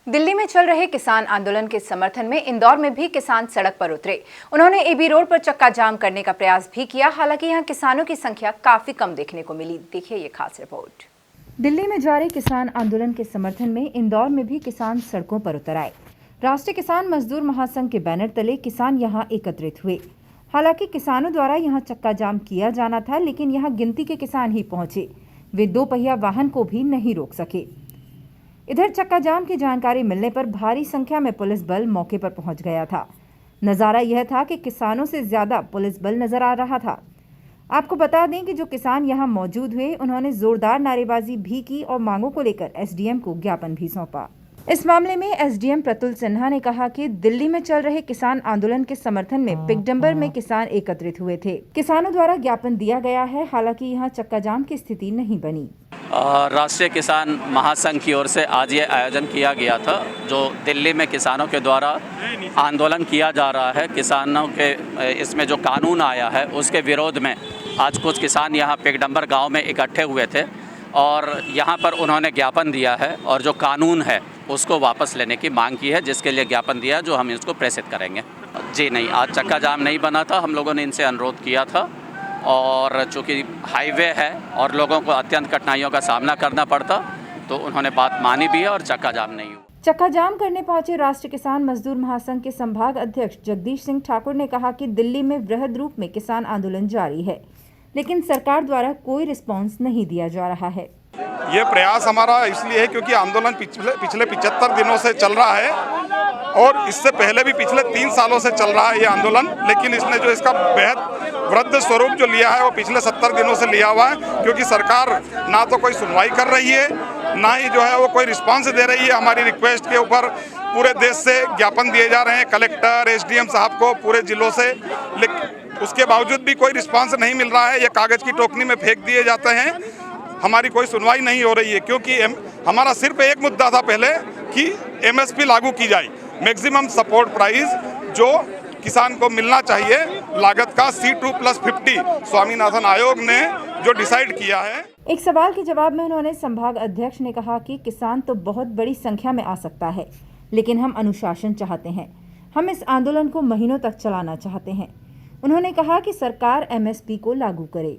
दिल्ली में चल रहे किसान आंदोलन के समर्थन में इंदौर में भी किसान सड़क पर उतरे। उन्होंने एबी रोड पर चक्का जाम करने का प्रयास भी किया। हालांकि यहां किसानों की संख्या काफी कम देखने को मिली। देखिए ये खास रिपोर्ट। दिल्ली में जारी किसान आंदोलन के समर्थन में इंदौर में भी किसान सड़कों पर उतर आए। राष्ट्रीय किसान मजदूर महासंघ के बैनर तले किसान यहाँ एकत्रित हुए। हालांकि किसानों द्वारा यहाँ चक्का जाम किया जाना था, लेकिन यहाँ गिनती के किसान ही पहुंचे। वे 2 पहिया वाहन को भी नहीं रोक सके। इधर चक्का जाम की जानकारी मिलने पर भारी संख्या में पुलिस बल मौके पर पहुंच गया था। नजारा यह था कि किसानों से ज्यादा पुलिस बल नजर आ रहा था। आपको बता दें कि जो किसान यहां मौजूद हुए, उन्होंने जोरदार नारेबाजी भी की और मांगों को लेकर एसडीएम को ज्ञापन भी सौंपा। इस मामले में एसडीएम प्रतुल सिन्हा ने कहा कि दिल्ली में चल रहे किसान आंदोलन के समर्थन में पिकडम्बर में किसान एकत्रित हुए थे। किसानों द्वारा ज्ञापन दिया गया है। हालांकि यहाँ चक्का जाम की स्थिति नहीं बनी। राष्ट्रीय किसान महासंघ की ओर से आज ये आयोजन किया गया था, जो दिल्ली में किसानों के द्वारा आंदोलन किया जा रहा है। किसानों के इसमें जो कानून आया है उसके विरोध में आज कुछ किसान यहाँ पिकडम्बर गांव में इकट्ठे हुए थे और यहाँ पर उन्होंने ज्ञापन दिया है और जो कानून है उसको वापस लेने की मांग की है, जिसके लिए ज्ञापन दिया, जो हम इसको प्रेषित करेंगे। जी नहीं, आज चक्का जाम नहीं बना था। हम लोगों ने इनसे अनुरोध किया था और चूँकि हाईवे है और लोगों को अत्यंत कठिनाइयों का सामना करना पड़ता, तो उन्होंने बात मानी भी है और चक्का जाम नहीं हुआ। चक्का जाम करने पहुंचे राष्ट्रीय किसान मजदूर महासंघ के संभाग अध्यक्ष जगदीश सिंह ठाकुर ने कहा कि दिल्ली में वृहद रूप में किसान आंदोलन जारी है, लेकिन सरकार द्वारा कोई रिस्पांस नहीं दिया जा रहा है। ये प्रयास हमारा इसलिए है क्योंकि आंदोलन पिछले 75 दिनों से चल रहा है और इससे पहले भी पिछले 3 सालों से चल रहा है ये आंदोलन। लेकिन इसने जो इसका बेहद वृद्ध स्वरूप जो लिया है वो पिछले 70 दिनों से लिया हुआ है, क्योंकि सरकार ना तो कोई सुनवाई कर रही है, ना ही जो है वो कोई रिस्पांस दे रही है। हमारी रिक्वेस्ट के ऊपर पूरे देश से ज्ञापन दिए जा रहे हैं, कलेक्टर, एसडीएम साहब को पूरे जिलों से, लेकिन उसके बावजूद भी कोई रिस्पांस नहीं मिल रहा है। ये कागज की टोकनी में फेंक दिए जाते हैं। हमारी कोई सुनवाई नहीं हो रही है, क्योंकि हमारा सिर्फ एक मुद्दा था पहले कि एमएसपी लागू की जाए, मैक्सिमम सपोर्ट प्राइस जो किसान को मिलना चाहिए लागत का C2+50 स्वामीनाथन आयोग ने जो डिसाइड किया है। एक सवाल के जवाब में उन्होंने संभाग अध्यक्ष ने कहा कि किसान तो बहुत बड़ी संख्या में आ सकता है, लेकिन हम अनुशासन चाहते हैं। हम इस आंदोलन को महीनों तक चलाना चाहते हैं। उन्होंने कहा कि सरकार एमएसपी को लागू करे।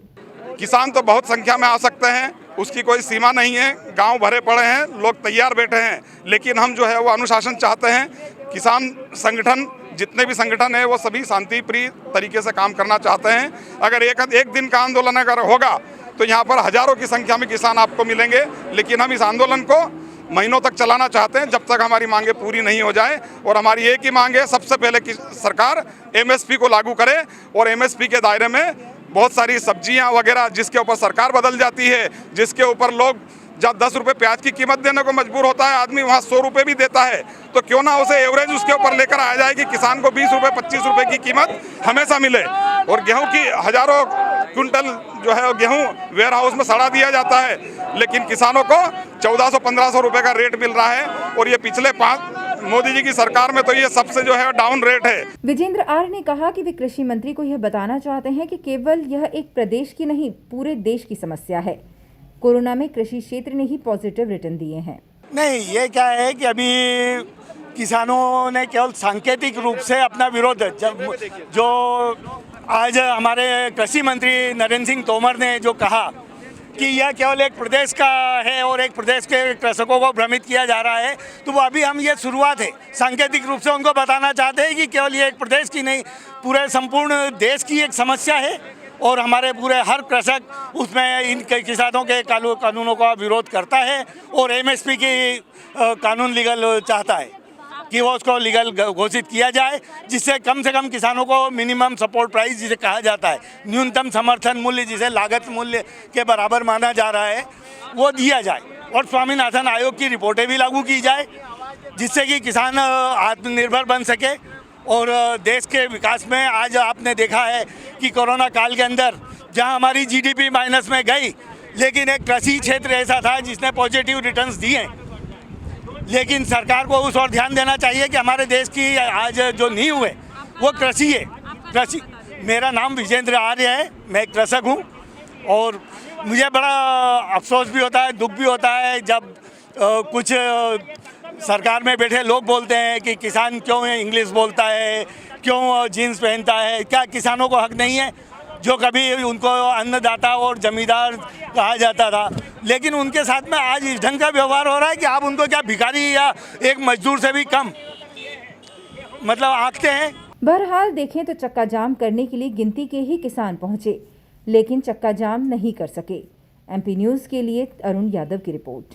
किसान तो बहुत संख्या में आ सकते हैं, उसकी कोई सीमा नहीं है। गांव भरे पड़े हैं, लोग तैयार बैठे हैं, लेकिन हम जो है वो अनुशासन चाहते हैं। किसान संगठन, जितने भी संगठन है वो सभी शांति प्रिय तरीके से काम करना चाहते हैं। अगर एक दिन का आंदोलन अगर होगा तो यहाँ पर हजारों की संख्या में किसान आपको मिलेंगे, लेकिन हम इस आंदोलन को महीनों तक चलाना चाहते हैं जब तक हमारी मांगे पूरी नहीं हो जाए। और हमारी एक ही मांग है, सबसे पहले कि सरकार एमएसपी को लागू करे और एमएसपी के दायरे में बहुत सारी सब्जियां वगैरह जिसके ऊपर सरकार बदल जाती है, जिसके ऊपर लोग जब 10 रुपये प्याज की कीमत देने को मजबूर होता है, आदमी वहाँ 100 रुपये भी देता है, तो क्यों ना उसे एवरेज उसके ऊपर लेकर आया जाए कि किसान को 20 रुपये 25 रुपये की कीमत हमेशा मिले। और गेहूं की हजारों क्विंटल जो है गेहूं वेयर हाउस में सड़ा दिया जाता है, लेकिन किसानों को 1400-1500 रुपये का रेट मिल रहा है। और ये पिछले मोदी जी की सरकार में तो ये सबसे जो है डाउन रेट है। विजेंद्र आर्य ने कहा कि वे कृषि मंत्री को यह बताना चाहते हैं कि केवल यह एक प्रदेश की नहीं, पूरे देश की समस्या है। कोरोना में कृषि क्षेत्र ने ही पॉजिटिव रिटर्न दिए हैं। नहीं, ये क्या है कि अभी किसानों ने केवल सांकेतिक रूप से अपना विरोध, जो आज हमारे कृषि मंत्री नरेंद्र सिंह तोमर ने जो कहा कि यह केवल एक प्रदेश का है और एक प्रदेश के कृषकों को भ्रमित किया जा रहा है, तो वो अभी हम ये शुरुआत है, सांकेतिक रूप से उनको बताना चाहते हैं कि केवल ये एक प्रदेश की नहीं, पूरे संपूर्ण देश की एक समस्या है। और हमारे पूरे हर कृषक उसमें इन किसानों के कानूनों का विरोध करता है और एमएसपी की कानून लीगल चाहता है कि वो उसको लीगल घोषित किया जाए, जिससे कम से कम किसानों को मिनिमम सपोर्ट प्राइस जिसे कहा जाता है, न्यूनतम समर्थन मूल्य जिसे लागत मूल्य के बराबर माना जा रहा है, वो दिया जाए। और स्वामीनाथन आयोग की रिपोर्टें भी लागू की जाए, जिससे कि किसान आत्मनिर्भर बन सके। और देश के विकास में आज आपने देखा है कि कोरोना काल के अंदर जहां हमारी जीडीपी माइनस में गई, लेकिन एक कृषि क्षेत्र ऐसा था जिसने पॉजिटिव रिटर्न्स दिए। लेकिन सरकार को उस ओर ध्यान देना चाहिए कि हमारे देश की आज जो नींव है वो कृषि है। कृषि, मेरा नाम विजेंद्र आर्य है, मैं कृषक हूँ और मुझे बड़ा अफसोस भी होता है, दुख भी होता है जब कुछ सरकार में बैठे लोग बोलते हैं कि किसान क्यों इंग्लिश बोलता है, क्यों जीन्स पहनता है, क्या किसानों को हक नहीं है? जो कभी उनको अन्नदाता और जमींदार कहा जाता था, लेकिन उनके साथ में आज इस ढंग का व्यवहार हो रहा है कि आप उनको क्या भिखारी या एक मजदूर से भी कम मतलब आंकते हैं। बहरहाल देखें तो चक्का जाम करने के लिए गिनती के ही किसान पहुंचे, लेकिन चक्का जाम नहीं कर सके। एमपी न्यूज़ के लिए अरुण यादव की रिपोर्ट।